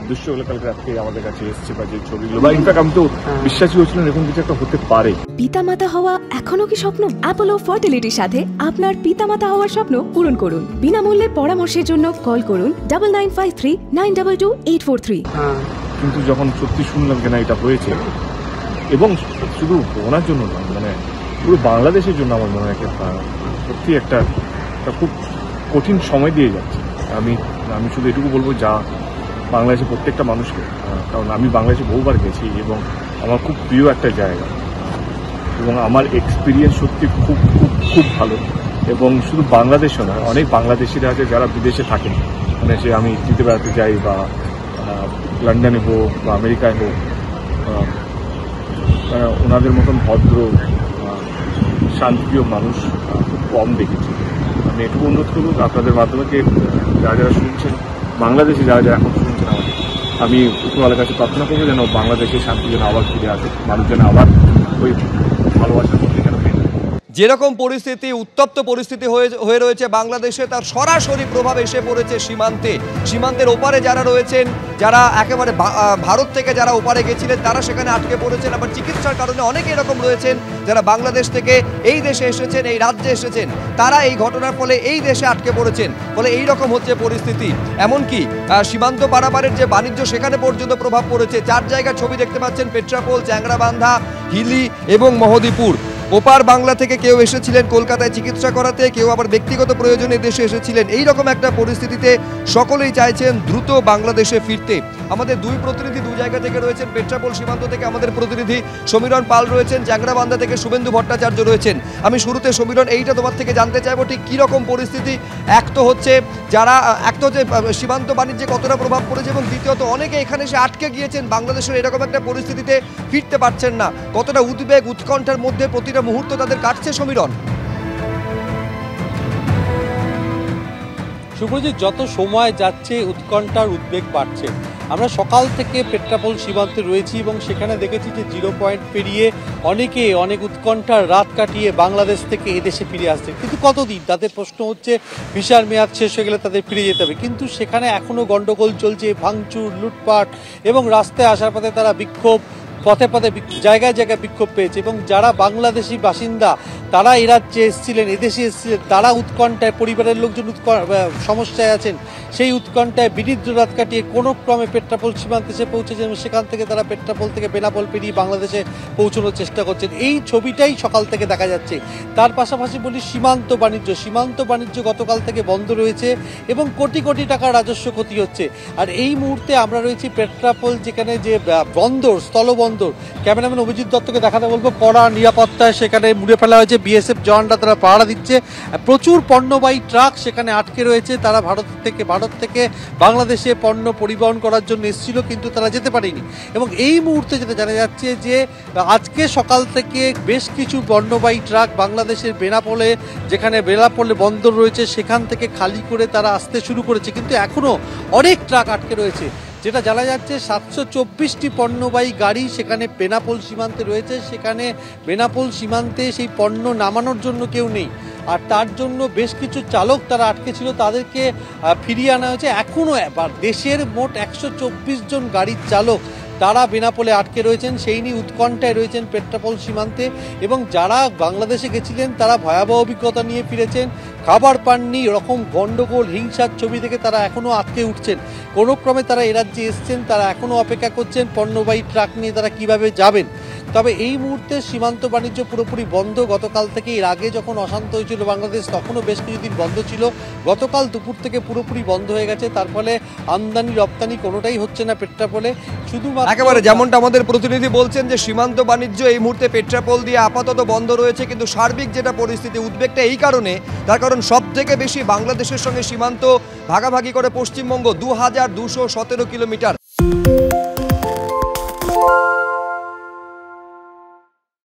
উদ্দেশ্য হলো কালকে রাত্রে আমাদের কাছে এসেছে বা যে ছবিগুলো বা ইনফ্যাক্ট আমি তো বিশ্বাসী হচ্ছিলাম এরকম কিছু একটা হতে পারে। পিতামাতা হওয়া এখনো কি স্বপ্ন? অ্যাপোলো ফার্টিলিটির সাথে আপনার পিতামাতা হওয়ার স্বপ্ন পূরণ করুন। বিনামূল্যে পরামর্শের জন্য কল করুন 9953922843। কিন্তু যখন সত্যি শুনলাম যে না এটা হয়েছে, এবং শুধু ওনার জন্য না, মানে পুরো বাংলাদেশের জন্য আমার মনে হয় সত্যি একটা খুব কঠিন সময় দিয়ে যাচ্ছে। আমি শুধু এটুকু বলবো যা বাংলাদেশের প্রত্যেকটা মানুষকে, কারণ আমি বাংলাদেশে বহুবার গেছি এবং আমার খুব প্রিয় একটা জায়গা এবং আমার এক্সপিরিয়েন্স সত্যি খুব খুব খুব ভালো। এবং শুধু বাংলাদেশও নয়, অনেক বাংলাদেশিরা আছে যারা বিদেশে থাকেন, মানে সে আমি দিতে বেড়াতে যাই বা লন্ডনে হোক বা আমেরিকায় হোক, ওনাদের মতন ভদ্র শান্তিপ্রিয় মানুষ খুব কম দেখেছি। আমি একটু অনুরোধ করব আপনাদের মাধ্যমে যারা যারা শুনছেন, বাংলাদেশে যারা যারা এখন শুনছেন আমাকে, আমি উপরওয়ালার কাছে প্রার্থনা করবো যেন বাংলাদেশের শান্তি যেন আবার ফিরে আসে, মানুষ যেন আবার ওই ভালোবাসার মধ্যে যেন ফিরে। যেরকম পরিস্থিতি, উত্তপ্ত পরিস্থিতি হয়ে রয়েছে বাংলাদেশে, তার সরাসরি প্রভাব এসে পড়েছে সীমান্তের ওপারে যারা রয়েছেন, যারা একেবারে ভারত থেকে যারা ওপারে গেছিলেন তারা সেখানে আটকে পড়েছেন। আবার চিকিৎসার কারণে অনেকে এরকম রয়েছেন যারা বাংলাদেশ থেকে এই দেশে এসেছেন, এই রাজ্যে এসেছেন, তারা এই ঘটনার ফলে এই দেশে আটকে পড়েছেন। ফলে এই রকম হচ্ছে পরিস্থিতি। এমনকি সীমান্ত পারাপারের যে বাণিজ্য সেখানে পর্যন্ত প্রভাব পড়েছে। 4 জায়গার ছবি দেখতে পাচ্ছেন, পেট্রাপোল, চ্যাংড়াবান্ধা, হিলি এবং মহদীপুর। ওপার বাংলা থেকে কেউ এসেছিলেন কলকাতায় চিকিৎসা করাতে, কেউ আবার ব্যক্তিগত প্রয়োজনে দেশে এসেছিলেন। এই রকম একটা পরিস্থিতিতে সকলেই চাইছেন দ্রুত বাংলাদেশে ফিরতে। আমাদের দুই প্রতিনিধি দু জায়গা থেকে রয়েছেন। পেট্রাপোল সীমান্ত থেকে আমাদের প্রতিনিধি সমীরণ পাল রয়েছেন, চ্যাংড়াবান্ধা থেকে শুভেন্দু ভট্টাচার্য রয়েছেন। আমি শুরুতে সমীরণ এইটা তোমার থেকে জানতে চাইবো ঠিক কীরকম পরিস্থিতি। এক তো হচ্ছে সীমান্ত বাণিজ্যে কতটা প্রভাব পড়েছে, এবং দ্বিতীয়ত অনেকে এখানে এসে আটকে গিয়েছেন বাংলাদেশের এরকম একটা পরিস্থিতিতে ফিরতে পারছেন না। কতটা উদ্বেগ উৎকণ্ঠার মধ্যে প্রতিটা মুহূর্ত তাদের কাটছে সমীরণ? শুভজিৎ, যত সময় যাচ্ছে উৎকণ্ঠার উদ্বেগ বাড়ছে। আমরা সকাল থেকে পেট্রাপোল সীমান্তে রয়েছি এবং সেখানে দেখেছি যে 0 পয়েন্ট পেরিয়ে অনেকে অনেক উৎকণ্ঠার রাত কাটিয়ে বাংলাদেশ থেকে এদেশে ফিরে আসছে। কিন্তু কতদিন? তাদের প্রশ্ন হচ্ছে ভিসার মেয়াদ শেষ হয়ে গেলে তাদের ফিরে যেতে হবে। কিন্তু সেখানে এখনও গণ্ডগোল চলছে, ভাঙচুর, লুটপাট, এবং রাস্তায় আসার পথে তারা বিক্ষোভ, পথে পথে জায়গায় জায়গায় বিক্ষোভ পেয়েছে। এবং যারা বাংলাদেশি বাসিন্দা তারা এ রাজ্যে এসেছিলেন, এদেশে এসেছিলেন, তারা উৎকণ্ঠায়, পরিবারের লোকজন সমস্যায় আছেন। সেই উৎকণ্ঠায় বিনিদ্র রাত কাটিয়ে কোনো ক্রমে পেট্রাপোল সীমান্তে এসে পৌঁছেছেন এবং সেখান থেকে তারা পেট্রাপোল থেকে বেনাপোল পেরিয়ে বাংলাদেশে পৌঁছানোর চেষ্টা করছেন। এই ছবিটাই সকাল থেকে দেখা যাচ্ছে। তার পাশাপাশি বলি সীমান্ত বাণিজ্য গতকাল থেকে বন্ধ রয়েছে এবং কোটি কোটি টাকার রাজস্ব ক্ষতি হচ্ছে। আর এই মুহূর্তে আমরা রয়েছি পেট্রাপোল, যেখানে যে বন্দর, স্থলবন্দর, ক্যামেরাম্যান অভিজিৎ দত্তকে দেখাতে বলবো। কড়া নিরাপত্তায় সেখানে মুড়ে ফেলা হয়েছে, বিএসএফ জওয়ানরা তারা পাহারা দিচ্ছে। প্রচুর পণ্যবাহী ট্রাক সেখানে আটকে রয়েছে। তারা ভারত থেকে বাংলাদেশে পণ্য পরিবহন করার জন্য এসেছিল, কিন্তু তারা যেতে পারেনি। এবং এই মুহূর্তে যেটা জানা যাচ্ছে যে আজকে সকাল থেকে বেশ কিছু পণ্যবাহী ট্রাক বাংলাদেশের বেনাপোলে, যেখানে বেনাপোলে বন্দর রয়েছে, সেখান থেকে খালি করে তারা আসতে শুরু করেছে। কিন্তু এখনও অনেক ট্রাক আটকে রয়েছে। যেটা জানা যাচ্ছে 724টি পণ্যবাহী গাড়ি সেখানে বেনাপোল সীমান্তে রয়েছে। সেখানে বেনাপোল সীমান্তে সেই পণ্য নামানোর জন্য কেউ নেই, আর তার জন্য বেশ কিছু চালক তারা আটকে ছিল, তাদেরকে ফিরিয়ে আনা হয়েছে। এখনও দেশের মোট 124 জন গাড়ির চালক তারা বেনাপোলে আটকে রয়েছেন, সেই নিয়ে উৎকণ্ঠায় রয়েছেন পেট্রাপোল সীমান্তে। এবং যারা বাংলাদেশে গেছিলেন তারা ভয়াবহ অভিজ্ঞতা নিয়ে ফিরেছেন, খাবার পাননি, এরকম গণ্ডগোল, হিংসার ছবি থেকে তারা এখনও আটকে উঠছেন। কোনো ক্রমে তারা এ রাজ্যে এসছেন, তারা এখনও অপেক্ষা করছেন পণ্যবাহী ট্রাক নিয়ে তারা কিভাবে যাবেন। তবে এই মুহূর্তে সীমান্ত বাণিজ্য পুরোপুরি বন্ধ। গতকাল থেকে, এর আগে যখন অশান্ত হয়েছিল বাংলাদেশ তখনও বেশ কিছুদিন বন্ধ ছিল, গতকাল দুপুর থেকে পুরোপুরি বন্ধ হয়ে গেছে। তার ফলে আমদানি রপ্তানি কোনোটাই হচ্ছে না পেট্রাপোলে। শুধুমাত্র একেবারে যেমনটা আমাদের প্রতিনিধি বলছেন যে সীমান্ত বাণিজ্য এই মুহূর্তে পেট্রাপোল দিয়ে আপাতত বন্ধ রয়েছে, কিন্তু সার্বিক যেটা পরিস্থিতি, উদ্বেগটা এই কারণে, তার কারণ সব থেকে বেশি বাংলাদেশের সঙ্গে সীমান্ত ভাগাভাগি করে পশ্চিমবঙ্গ 2217 কিলোমিটার।